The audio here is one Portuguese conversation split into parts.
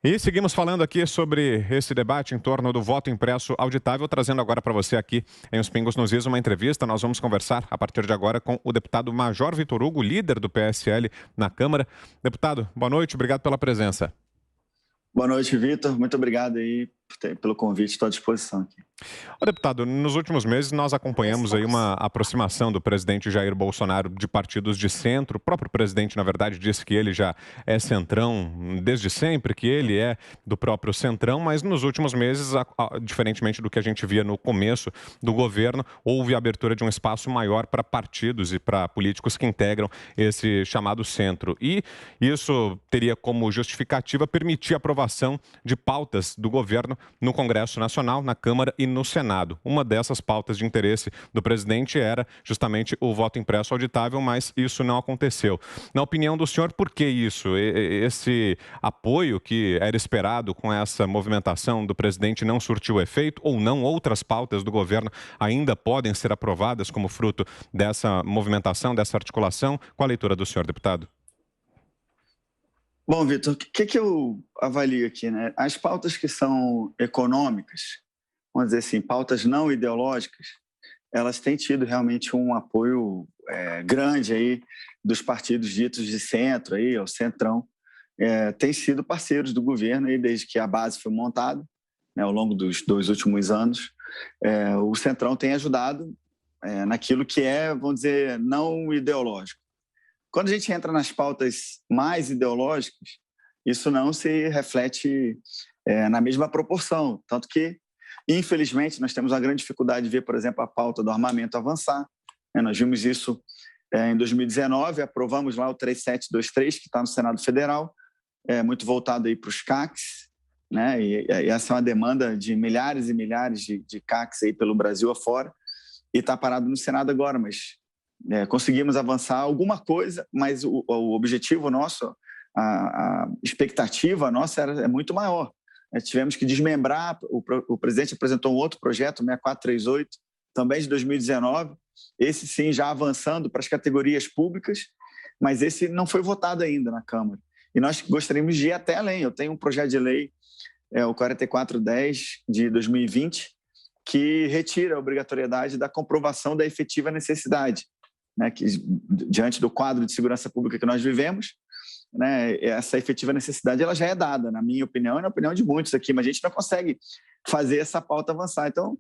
E seguimos falando aqui sobre esse debate em torno do voto impresso auditável, trazendo agora para você aqui em Os Pingos nos Is uma entrevista. Nós vamos conversar a partir de agora com o deputado Major Vitor Hugo, líder do PSL na Câmara. Deputado, boa noite, obrigado pela presença. Boa noite, Vitor. Muito obrigado aí pelo convite, estou à disposição aqui. Deputado, nos últimos meses nós acompanhamos aí uma aproximação do presidente Jair Bolsonaro de partidos de centro. O próprio presidente, na verdade, disse que ele já é centrão desde sempre, que ele é do próprio centrão, mas nos últimos meses, diferentemente do que a gente via no começo do governo, houve a abertura de um espaço maior para partidos e para políticos que integram esse chamado centro. E isso teria como justificativa permitir a aprovação de pautas do governo no Congresso Nacional, na Câmara e no Senado. Uma dessas pautas de interesse do presidente era justamente o voto impresso auditável, mas isso não aconteceu. Na opinião do senhor, por que isso? Esse apoio que era esperado com essa movimentação do presidente não surtiu efeito ou não? Outras pautas do governo ainda podem ser aprovadas como fruto dessa movimentação, dessa articulação? Qual a leitura do senhor, deputado? Bom, Vitor, o que eu avalio aqui, né? As pautas que são econômicas, vamos dizer assim, pautas não ideológicas, elas têm tido realmente um apoio grande aí dos partidos ditos de centro, aí, o centrão, têm sido parceiros do governo aí desde que a base foi montada, né, ao longo dos 2 últimos anos. O centrão tem ajudado naquilo que é, vamos dizer, não ideológico. Quando a gente entra nas pautas mais ideológicas, isso não se reflete na mesma proporção. Tanto que, infelizmente, nós temos uma grande dificuldade de ver, por exemplo, a pauta do armamento avançar. Nós vimos isso em 2019, aprovamos lá o 3723, que está no Senado Federal, muito voltado aí para os CACs, né? E essa é uma demanda de milhares e milhares de CACs aí pelo Brasil afora, e está parado no Senado agora, mas... conseguimos avançar alguma coisa, mas o objetivo nosso, a expectativa nossa é muito maior. Tivemos que desmembrar, o presidente apresentou um outro projeto, 6438, também de 2019, esse sim já avançando para as categorias públicas, mas esse não foi votado ainda na Câmara. E nós gostaríamos de ir até além. Eu tenho um projeto de lei, o 4410 de 2020, que retira a obrigatoriedade da comprovação da efetiva necessidade. Né, que, diante do quadro de segurança pública que nós vivemos, né, essa efetiva necessidade ela já é dada, na minha opinião e na opinião de muitos aqui, mas a gente não consegue fazer essa pauta avançar. Então,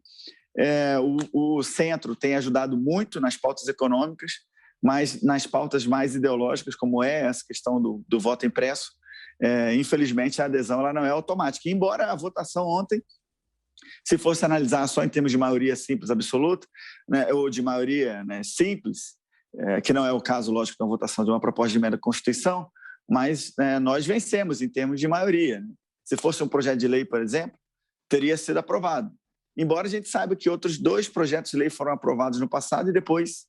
o centro tem ajudado muito nas pautas econômicas, mas nas pautas mais ideológicas, como essa questão do voto impresso, infelizmente a adesão ela não é automática. Embora a votação ontem, se fosse analisar só em termos de maioria simples absoluta, né, ou de maioria, né, simples, que não é o caso, lógico, da votação de uma proposta de emenda à Constituição, mas nós vencemos em termos de maioria. Né? Se fosse um projeto de lei, por exemplo, teria sido aprovado. Embora a gente saiba que outros 2 projetos de lei foram aprovados no passado e depois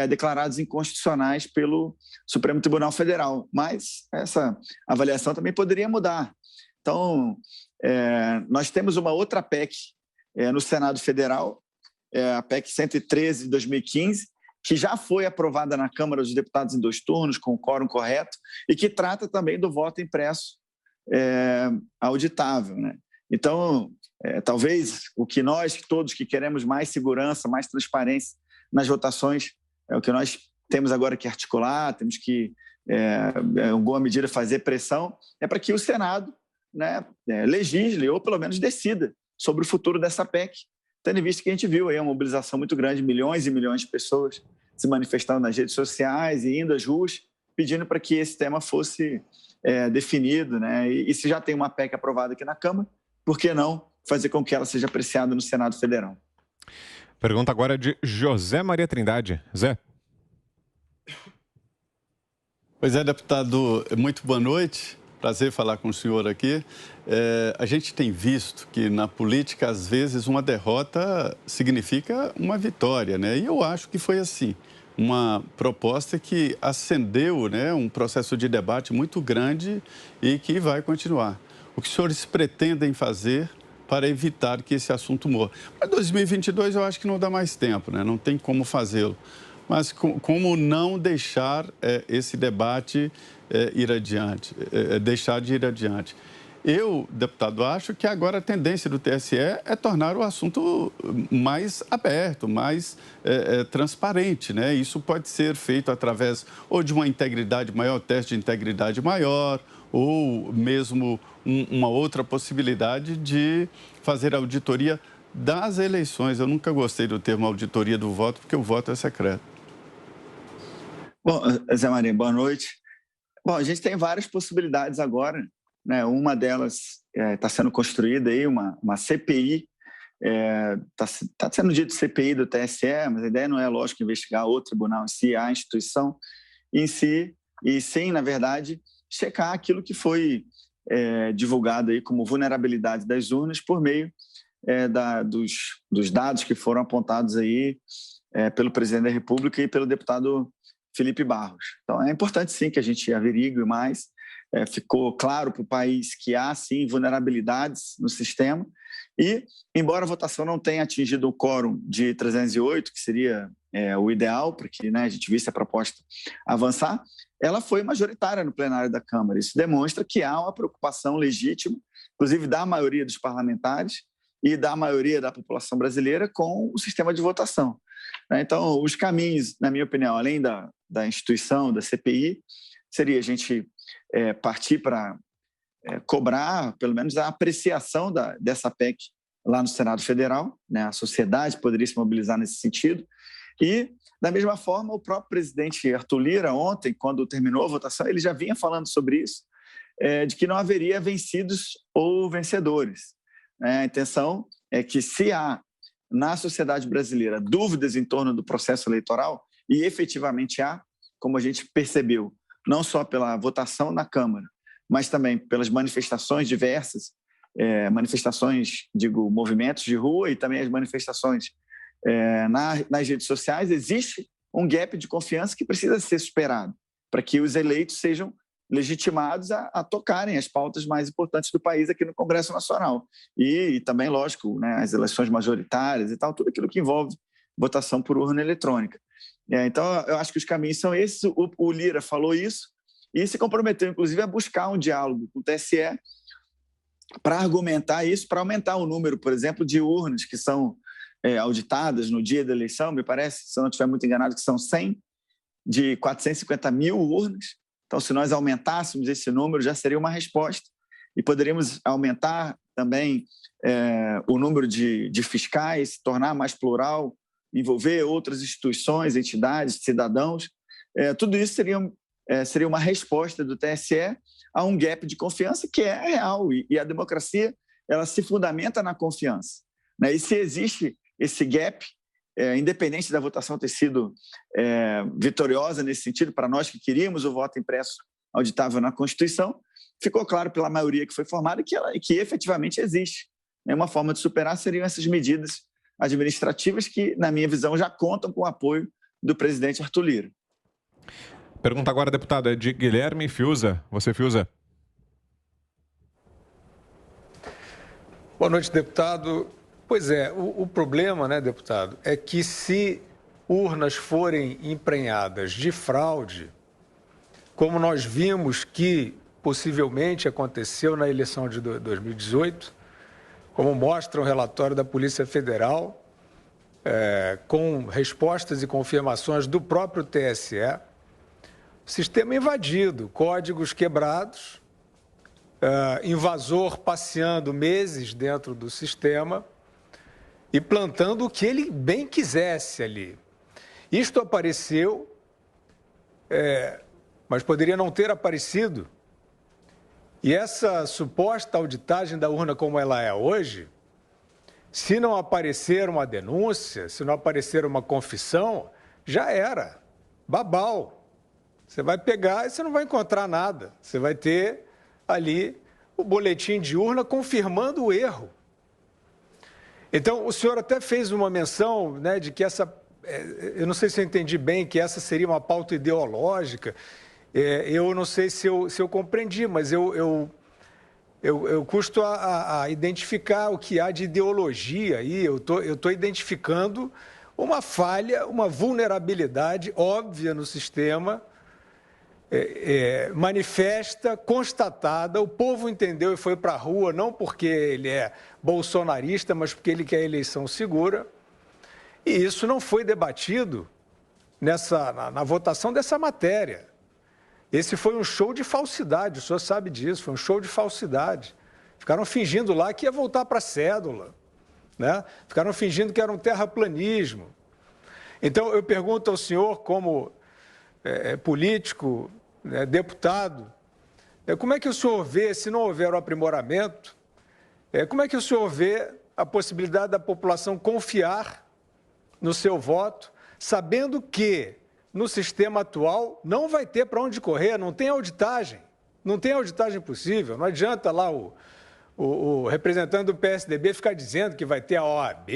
declarados inconstitucionais pelo Supremo Tribunal Federal. Mas essa avaliação também poderia mudar. Então, nós temos uma outra PEC no Senado Federal, a PEC 113 de 2015, que já foi aprovada na Câmara dos Deputados em 2 turnos, com o quórum correto, e que trata também do voto impresso auditável. Né? Então, talvez o que nós, todos que queremos mais segurança, mais transparência nas votações, é o que nós temos agora que articular, temos que, em alguma medida, fazer pressão, é para que o Senado, né, legisle ou pelo menos decida sobre o futuro dessa PEC, tendo em vista que a gente viu aí uma mobilização muito grande, milhões e milhões de pessoas se manifestando nas redes sociais e indo às ruas, pedindo para que esse tema fosse definido, né? E se já tem uma PEC aprovada aqui na Câmara, por que não fazer com que ela seja apreciada no Senado Federal? Pergunta agora de José Maria Trindade. Zé. Pois é, deputado, muito boa noite. Prazer falar com o senhor aqui. A gente tem visto que na política, às vezes, uma derrota significa uma vitória, né? E eu acho que foi assim. Uma proposta que acendeu, né, um processo de debate muito grande e que vai continuar. O que os senhores pretendem fazer para evitar que esse assunto morra? Para 2022, eu acho que não dá mais tempo, né? Não tem como fazê-lo. Mas como não deixar esse debate ir adiante, deixar de ir adiante? Eu, deputado, acho que agora a tendência do TSE é tornar o assunto mais aberto, mais transparente, né? Isso pode ser feito através ou de uma integridade maior, teste de integridade maior, ou mesmo uma outra possibilidade de fazer auditoria das eleições. Eu nunca gostei do termo auditoria do voto, porque o voto é secreto. Bom, Zé Maria, boa noite. Bom, a gente tem várias possibilidades agora, né? Uma delas está sendo construída aí, uma CPI, está sendo dito CPI do TSE, mas a ideia não é, lógico, investigar o tribunal em si, a instituição em si, e sim, na verdade, checar aquilo que foi divulgado aí como vulnerabilidade das urnas por meio dos dados que foram apontados aí pelo presidente da República e pelo deputado Felipe Barros. Então, é importante, sim, que a gente averigue mais. Ficou claro para o país que há, sim, vulnerabilidades no sistema e, embora a votação não tenha atingido o quórum de 308, que seria o ideal para que, né, a gente visse a proposta avançar, ela foi majoritária no plenário da Câmara. Isso demonstra que há uma preocupação legítima, inclusive da maioria dos parlamentares e da maioria da população brasileira com o sistema de votação. Então, os caminhos, na minha opinião, além da instituição, da CPI, seria a gente partir para cobrar, pelo menos, a apreciação dessa PEC lá no Senado Federal, né? A sociedade poderia se mobilizar nesse sentido. E, da mesma forma, o próprio presidente Arthur Lira, ontem, quando terminou a votação, ele já vinha falando sobre isso, de que não haveria vencidos ou vencedores. A intenção é que, se há na sociedade brasileira dúvidas em torno do processo eleitoral, e efetivamente há, como a gente percebeu, não só pela votação na Câmara, mas também pelas manifestações diversas, movimentos de rua e também as manifestações nas redes sociais, existe um gap de confiança que precisa ser superado para que os eleitos sejam legitimados a tocarem as pautas mais importantes do país aqui no Congresso Nacional. E também, lógico, né, as eleições majoritárias e tal, tudo aquilo que envolve votação por urna eletrônica. Então, eu acho que os caminhos são esses. O Lira falou isso e se comprometeu, inclusive, a buscar um diálogo com o TSE para argumentar isso, para aumentar o número, por exemplo, de urnas que são auditadas no dia da eleição. Me parece, se eu não estiver muito enganado, que são 100 de 450 mil urnas. Então, se nós aumentássemos esse número, já seria uma resposta. E poderíamos aumentar também o número de fiscais, tornar mais plural, envolver outras instituições, entidades, cidadãos. Tudo isso seria uma resposta do TSE a um gap de confiança que é real. E a democracia, ela se fundamenta na confiança, né? E se existe esse gap, independente da votação ter sido vitoriosa nesse sentido, para nós que queríamos o voto impresso auditável na Constituição, ficou claro pela maioria que foi formada que efetivamente existe. Uma forma de superar seriam essas medidas administrativas que, na minha visão, já contam com o apoio do presidente Arthur Lira. Pergunta agora, deputado, é de Guilherme Fiuza. Você, Fiuza. Boa noite, deputado. Pois é, o problema, né, deputado, é que se urnas forem emprenhadas de fraude, como nós vimos que possivelmente aconteceu na eleição de 2018, como mostra o relatório da Polícia Federal, com respostas e confirmações do próprio TSE, sistema invadido, códigos quebrados, invasor passeando meses dentro do sistema e plantando o que ele bem quisesse ali. Isto apareceu, mas poderia não ter aparecido. E essa suposta auditagem da urna como ela é hoje, se não aparecer uma denúncia, se não aparecer uma confissão, já era, babau. Você vai pegar e você não vai encontrar nada. Você vai ter ali o boletim de urna confirmando o erro. Então, o senhor até fez uma menção, né, de que essa, eu não sei se eu entendi bem, que essa seria uma pauta ideológica. Eu não sei se eu compreendi, mas eu custo a identificar o que há de ideologia aí. Eu tô identificando uma falha, uma vulnerabilidade óbvia no sistema, manifesta, constatada, o povo entendeu e foi para a rua, não porque ele é bolsonarista, mas porque ele quer eleição segura. E isso não foi debatido na votação dessa matéria. Esse foi um show de falsidade, o senhor sabe disso, foi um show de falsidade. Ficaram fingindo lá que ia voltar para a cédula, né? Ficaram fingindo que era um terraplanismo. Então, eu pergunto ao senhor, como político, deputado, como é que o senhor vê, se não houver o aprimoramento, como é que o senhor vê a possibilidade da população confiar no seu voto, sabendo que no sistema atual não vai ter para onde correr, não tem auditagem possível, não adianta lá o representante do PSDB ficar dizendo que vai ter a OAB,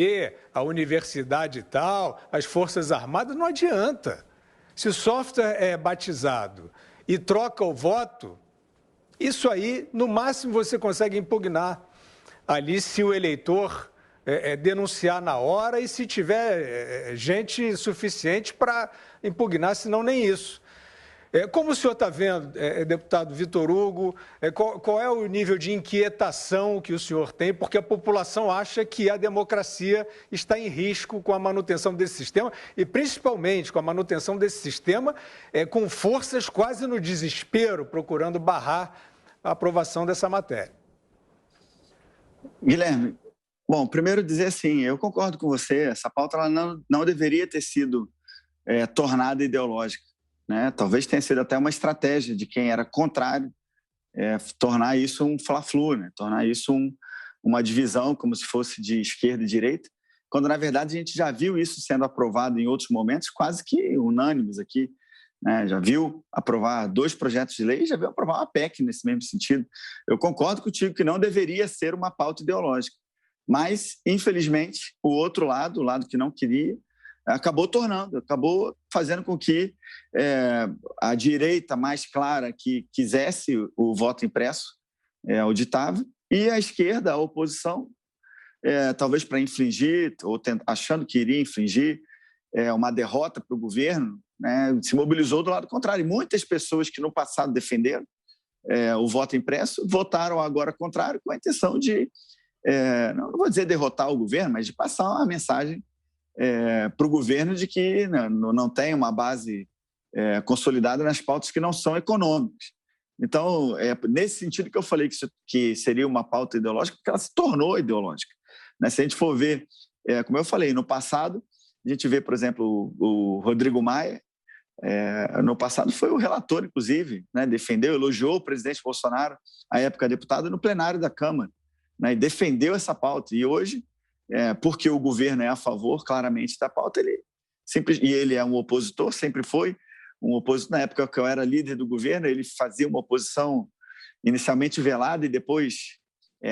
a universidade e tal, as Forças Armadas, não adianta. Se o software é batizado e troca o voto, isso aí, no máximo, você consegue impugnar ali se o eleitor denunciar na hora e se tiver gente suficiente para impugnar, senão nem isso. Como o senhor está vendo, deputado Vitor Hugo, qual é o nível de inquietação que o senhor tem? Porque a população acha que a democracia está em risco com a manutenção desse sistema e, principalmente, com a manutenção desse sistema com forças quase no desespero, procurando barrar a aprovação dessa matéria. Guilherme, bom, primeiro dizer assim, eu concordo com você, essa pauta ela não deveria ter sido tornada ideológica. Né? Talvez tenha sido até uma estratégia de quem era contrário tornar isso um fla-flu, né? Tornar isso uma divisão como se fosse de esquerda e direita, quando, na verdade, a gente já viu isso sendo aprovado em outros momentos, quase que unânimes aqui. Né? Já viu aprovar 2 projetos de lei, já viu aprovar uma PEC nesse mesmo sentido. Eu concordo contigo que não deveria ser uma pauta ideológica, mas, infelizmente, o outro lado, o lado que não queria, acabou fazendo com que a direita mais clara que quisesse o voto impresso auditável e a esquerda, a oposição, talvez para infligir, ou achando que iria infligir uma derrota para o governo, né, se mobilizou do lado contrário. E muitas pessoas que no passado defenderam o voto impresso votaram agora contrário com a intenção de, não vou dizer derrotar o governo, mas de passar uma mensagem para o governo de que não tem uma base consolidada nas pautas que não são econômicas. Então, nesse sentido que eu falei que seria uma pauta ideológica, porque ela se tornou ideológica. Né? Se a gente for ver, como eu falei, no passado, a gente vê, por exemplo, o Rodrigo Maia, no passado foi o relator, inclusive, né? Defendeu, elogiou o presidente Bolsonaro, à época deputado, no plenário da Câmara, né? E defendeu essa pauta. E hoje, porque o governo é a favor, claramente, da pauta, e ele é um opositor, sempre foi um opositor. Na época que eu era líder do governo, ele fazia uma oposição inicialmente velada e depois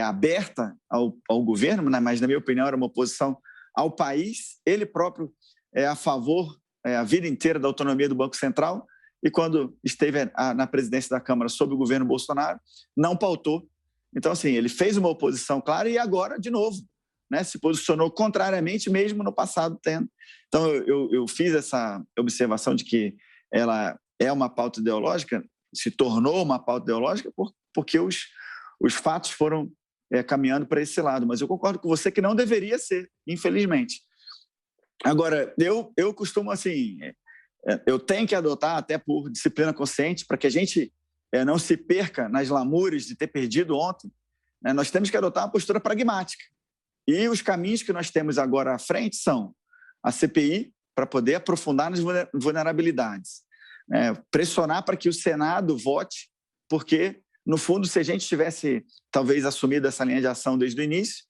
aberta ao governo, né? Mas, na minha opinião, era uma oposição ao país. Ele próprio é a favor a vida inteira da autonomia do Banco Central e, quando esteve na presidência da Câmara sob o governo Bolsonaro, não pautou. Então, assim, ele fez uma oposição clara e agora, de novo, né, se posicionou contrariamente, mesmo no passado tendo. Então, eu fiz essa observação de que ela é uma pauta ideológica, se tornou uma pauta ideológica porque os fatos foram caminhando para esse lado. Mas eu concordo com você que não deveria ser, infelizmente. Agora, eu costumo, assim, eu tenho que adotar, até por disciplina consciente, para que a gente não se perca nas lamúrias de ter perdido ontem, né, nós temos que adotar uma postura pragmática. E os caminhos que nós temos agora à frente são a CPI, para poder aprofundar nas vulnerabilidades, pressionar para que o Senado vote, porque, no fundo, se a gente tivesse, talvez, assumido essa linha de ação desde o início,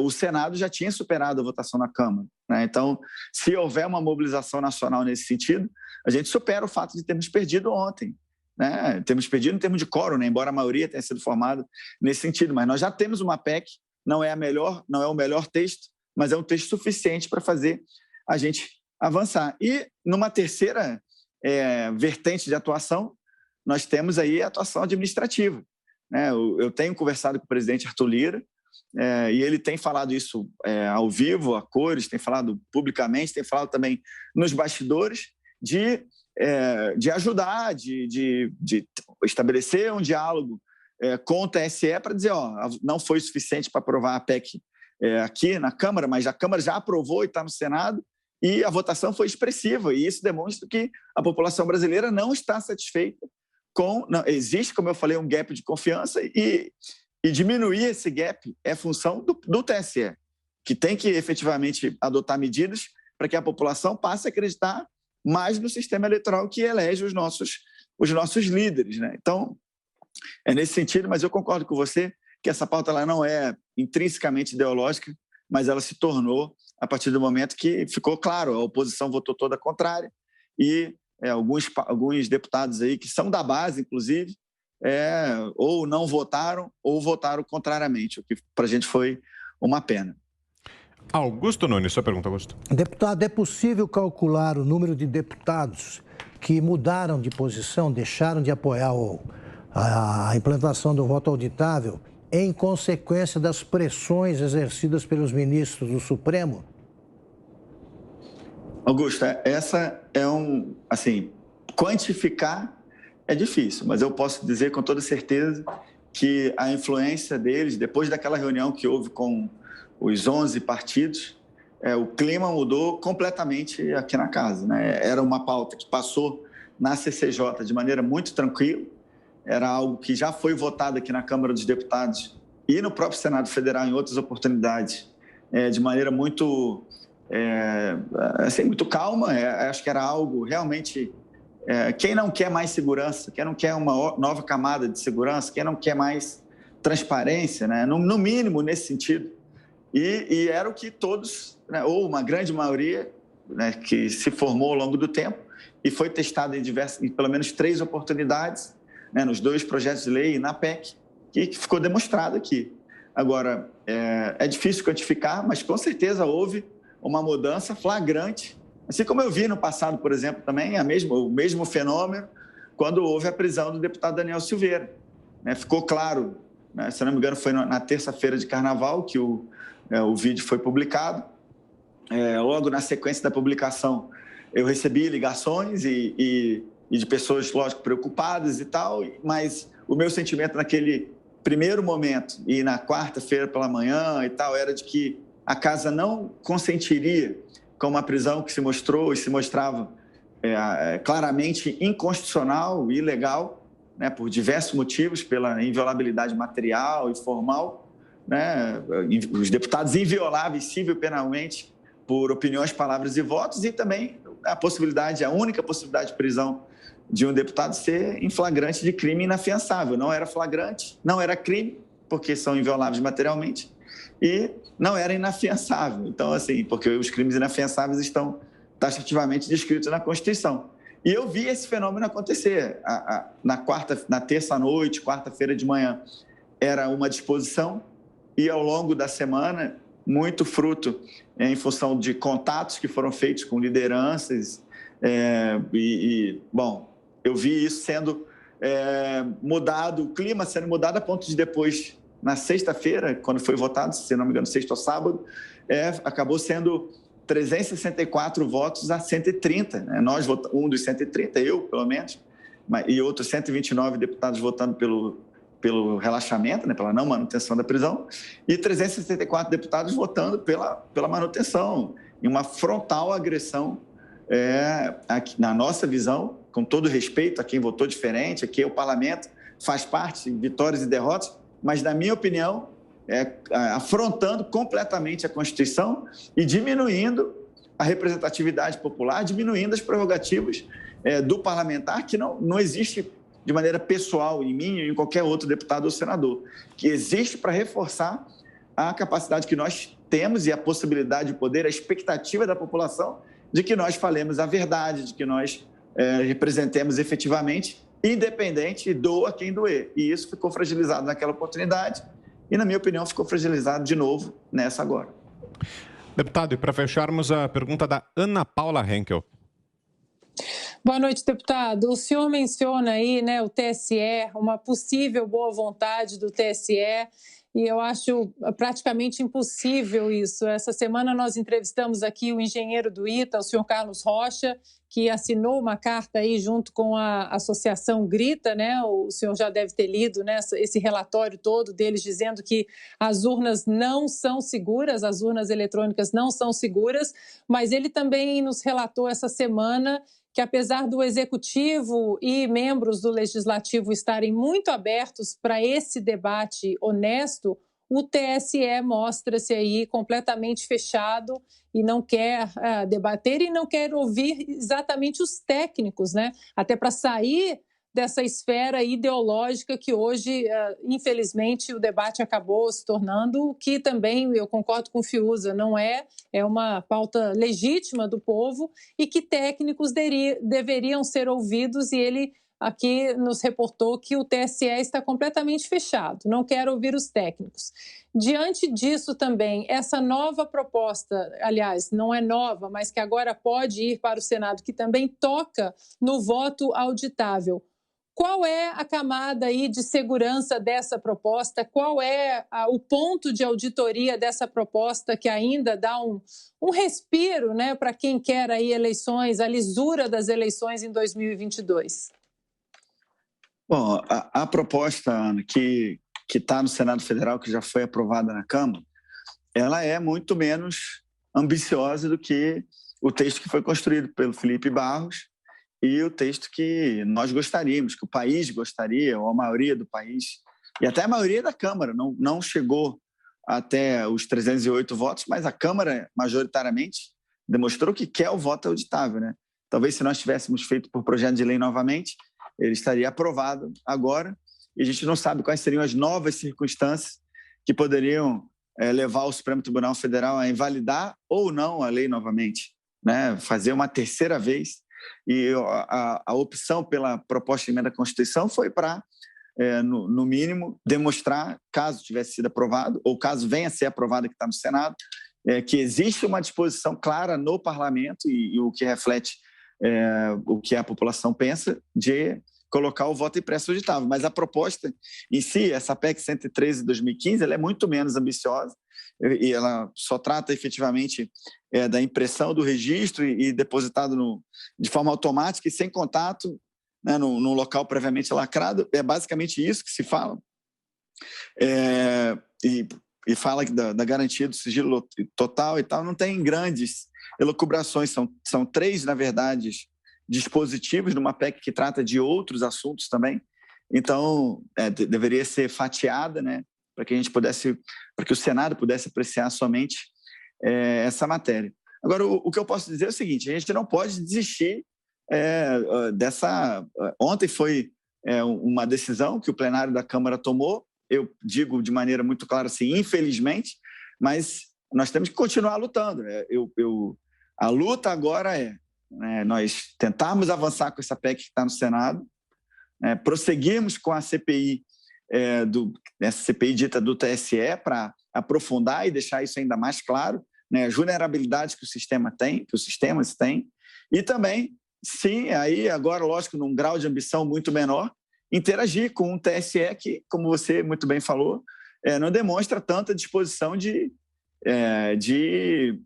o Senado já tinha superado a votação na Câmara. Né? Então, se houver uma mobilização nacional nesse sentido, a gente supera o fato de termos perdido ontem. Né? Temos perdido em termos de quórum, né? Embora a maioria tenha sido formada nesse sentido, mas nós já temos uma PEC, não é o melhor texto, mas é um texto suficiente para fazer a gente avançar. E, numa terceira vertente de atuação, nós temos aí a atuação administrativa. Né? Eu tenho conversado com o presidente Arthur Lira, e ele tem falado isso ao vivo, a cores, tem falado publicamente, tem falado também nos bastidores, de de ajudar, de estabelecer um diálogo com o TSE para dizer, não foi suficiente para aprovar a PEC aqui na Câmara, mas a Câmara já aprovou e está no Senado, e a votação foi expressiva, e isso demonstra que a população brasileira não está satisfeita com... Não, existe, como eu falei, um gap de confiança, e diminuir esse gap é função do TSE, que tem que efetivamente adotar medidas para que a população passe a acreditar mais no sistema eleitoral que elege os nossos líderes, né? Então, é nesse sentido, mas eu concordo com você que essa pauta ela não é intrinsecamente ideológica, mas ela se tornou a partir do momento que ficou claro, a oposição votou toda contrária e alguns deputados aí que são da base, inclusive, ou não votaram ou votaram contrariamente, o que para a gente foi uma pena. Augusto Nunes, sua pergunta, Augusto. Deputado, é possível calcular o número de deputados que mudaram de posição, deixaram de apoiar a implantação do voto auditável em consequência das pressões exercidas pelos ministros do Supremo? Augusto, essa assim, quantificar é difícil, mas eu posso dizer com toda certeza que a influência deles, depois daquela reunião que houve com os 11 partidos, o clima mudou completamente aqui na casa, né? Era uma pauta que passou na CCJ de maneira muito tranquila, era algo que já foi votado aqui na Câmara dos Deputados e no próprio Senado Federal em outras oportunidades, de maneira muito, muito calma. Acho que era algo realmente... quem não quer mais segurança, quem não quer uma nova camada de segurança, quem não quer mais transparência, né? No mínimo nesse sentido. E era o que todos, né, ou uma grande maioria, né, que se formou ao longo do tempo e foi testado em pelo menos 3 oportunidades, né, nos 2 projetos de lei e na PEC, que ficou demonstrado aqui. Agora, é difícil quantificar, mas com certeza houve uma mudança flagrante, assim como eu vi no passado, por exemplo, também o mesmo fenômeno quando houve a prisão do deputado Daniel Silveira. Né, ficou claro, né, se não me engano, foi na terça-feira de Carnaval que o vídeo foi publicado. Logo na sequência da publicação, eu recebi ligações e de pessoas, lógico, preocupadas e tal, mas o meu sentimento naquele primeiro momento e na quarta-feira pela manhã e tal era de que a casa não consentiria com uma prisão que se mostrou e se mostrava claramente inconstitucional e ilegal, né, por diversos motivos, pela inviolabilidade material e formal, né, os deputados invioláveis civil e penalmente por opiniões, palavras e votos, e também a única possibilidade de prisão de um deputado ser em flagrante de crime inafiançável. Não era flagrante, não era crime, porque são invioláveis materialmente, e não era inafiançável. Então, assim, porque os crimes inafiançáveis estão taxativamente descritos na Constituição. E eu vi esse fenômeno acontecer. Na terça-noite, quarta-feira de manhã, era uma disposição, e ao longo da semana, muito fruto em função de contatos que foram feitos com lideranças, bom, eu vi isso sendo mudado, o clima sendo mudado a ponto de depois, na sexta-feira, quando foi votado, se não me engano, sexta ou sábado, acabou sendo 364 votos a 130. Né? Nós votamos, um dos 130, eu, pelo menos, e outros 129 deputados votando pelo relaxamento, né, pela não manutenção da prisão, e 364 deputados votando pela manutenção, em uma frontal agressão, aqui, na nossa visão, com todo respeito a quem votou diferente, aqui o parlamento faz parte, vitórias e derrotas, mas, na minha opinião, afrontando completamente a Constituição e diminuindo a representatividade popular, diminuindo as prerrogativas do parlamentar, que não existe de maneira pessoal em mim ou em qualquer outro deputado ou senador, que existe para reforçar a capacidade que nós temos e a possibilidade de poder, a expectativa da população de que nós falemos a verdade, de que nós representemos efetivamente, independente, doa quem doer. E isso ficou fragilizado naquela oportunidade e, na minha opinião, ficou fragilizado de novo nessa agora. Deputado, e para fecharmos, a pergunta da Ana Paula Henkel. Boa noite, deputado. O senhor menciona aí, né, o TSE, uma possível boa vontade do TSE, e eu acho praticamente impossível isso. Essa semana nós entrevistamos aqui o engenheiro do ITA, o senhor Carlos Rocha, que assinou uma carta aí junto com a associação Grita, né? O senhor já deve ter lido, né, esse relatório todo deles dizendo que as urnas não são seguras, as urnas eletrônicas não são seguras, mas ele também nos relatou essa semana que, apesar do Executivo e membros do Legislativo estarem muito abertos para esse debate honesto, o TSE mostra-se aí completamente fechado e não quer debater e não quer ouvir exatamente os técnicos, né? Até para sair dessa esfera ideológica que hoje, infelizmente, o debate acabou se tornando, o que também, eu concordo com o Fiuza, não é uma pauta legítima do povo e que técnicos deveriam ser ouvidos, e ele aqui nos reportou que o TSE está completamente fechado, não quer ouvir os técnicos. Diante disso também, essa nova proposta, aliás, não é nova, mas que agora pode ir para o Senado, que também toca no voto auditável. Qual é a camada aí de segurança dessa proposta? Qual é o ponto de auditoria dessa proposta que ainda dá um respiro, né, para quem quer aí eleições, a lisura das eleições em 2022? Bom, a proposta, Ana, que está no Senado Federal, que já foi aprovada na Câmara, ela é muito menos ambiciosa do que o texto que foi construído pelo Felipe Barros e o texto que nós gostaríamos, que o país gostaria, ou a maioria do país, e até a maioria da Câmara, não chegou até os 308 votos, mas a Câmara, majoritariamente, demonstrou que quer o voto auditável, né? Talvez se nós tivéssemos feito por projeto de lei novamente, ele estaria aprovado agora, e a gente não sabe quais seriam as novas circunstâncias que poderiam levar o Supremo Tribunal Federal a invalidar ou não a lei novamente, né? Fazer uma terceira vez. E a opção pela proposta de emenda à Constituição foi para, no mínimo, demonstrar, caso tivesse sido aprovado, ou caso venha a ser aprovado que está no Senado, que existe uma disposição clara no Parlamento, e o que reflete o que a população pensa, de colocar o voto impresso auditável. Mas a proposta em si, essa PEC 113 de 2015, ela é muito menos ambiciosa, e ela só trata efetivamente da impressão do registro e depositado de forma automática e sem contato, né, no local previamente lacrado. É basicamente isso que se fala. E fala da garantia do sigilo total e tal. Não tem grandes elucubrações, são 3, na verdade, dispositivos numa PEC que trata de outros assuntos também. Então, deveria ser fatiada, né, para que a gente para que o Senado pudesse apreciar somente essa matéria. Agora, o que eu posso dizer é o seguinte: a gente não pode desistir dessa. Ontem foi uma decisão que o plenário da Câmara tomou. Eu digo de maneira muito clara assim, infelizmente, mas nós temos que continuar lutando. A luta agora nós tentarmos avançar com essa PEC que está no Senado, prosseguirmos com a CPI, essa CPI dita do TSE, para aprofundar e deixar isso ainda mais claro, né, as vulnerabilidades que o sistema tem, que os sistemas têm, e também, sim, aí agora, lógico, num grau de ambição muito menor, interagir com um TSE que, como você muito bem falou, não demonstra tanta disposição de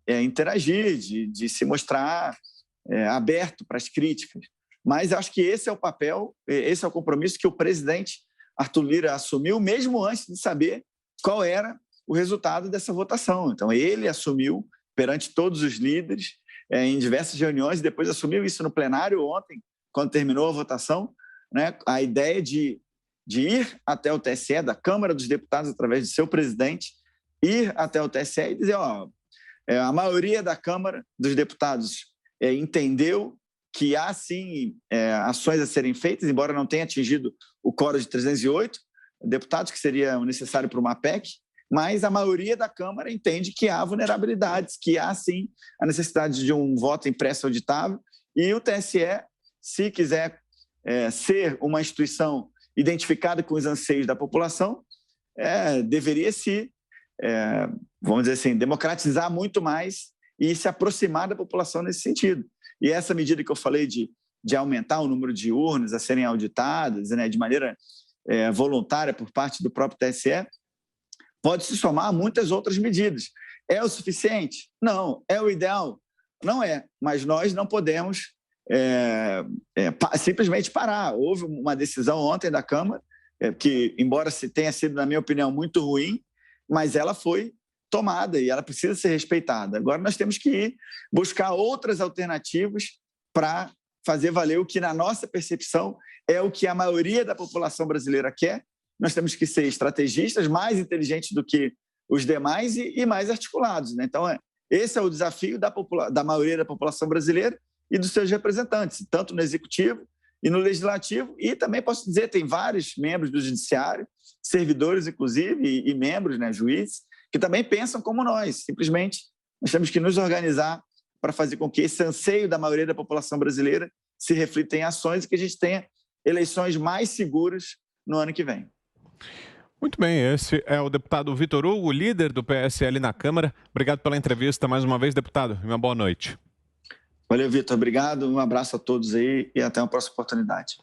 interagir, de se mostrar aberto para as críticas. Mas acho que esse é o papel, esse é o compromisso que o presidente Arthur Lira assumiu, mesmo antes de saber qual era o resultado dessa votação. Então, ele assumiu perante todos os líderes em diversas reuniões, e depois assumiu isso no plenário ontem, quando terminou a votação, né, a ideia de ir até o TSE, da Câmara dos Deputados, através de seu presidente, ir até o TSE e dizer, a maioria da Câmara dos Deputados entendeu que há, sim, ações a serem feitas, embora não tenha atingido o quórum de 308 deputados, que seria necessário para uma PEC, mas a maioria da Câmara entende que há vulnerabilidades, que há, sim, a necessidade de um voto impresso auditável, e o TSE, se quiser ser uma instituição identificada com os anseios da população, deveria se, vamos dizer assim, democratizar muito mais e se aproximar da população nesse sentido. E essa medida que eu falei de de aumentar o número de urnas a serem auditadas, né, de maneira voluntária por parte do próprio TSE, pode se somar a muitas outras medidas. É o suficiente? Não. É o ideal? Não é. Mas nós não podemos simplesmente parar. Houve uma decisão ontem da Câmara, que, embora tenha sido, na minha opinião, muito ruim, mas ela foi tomada e ela precisa ser respeitada. Agora nós temos que ir buscar outras alternativas para fazer valer o que, na nossa percepção, é o que a maioria da população brasileira quer. Nós temos que ser estrategistas, mais inteligentes do que os demais e mais articulados, né? Então, esse é o desafio da maioria da população brasileira e dos seus representantes, tanto no Executivo e no Legislativo, e também posso dizer, tem vários membros do Judiciário, servidores, inclusive, e membros, né, juízes, que também pensam como nós. Simplesmente, nós temos que nos organizar para fazer com que esse anseio da maioria da população brasileira se reflita em ações e que a gente tenha eleições mais seguras no ano que vem. Muito bem, esse é o deputado Vitor Hugo, líder do PSL na Câmara. Obrigado pela entrevista mais uma vez, deputado, e uma boa noite. Valeu, Vitor. Obrigado, um abraço a todos aí e até uma próxima oportunidade.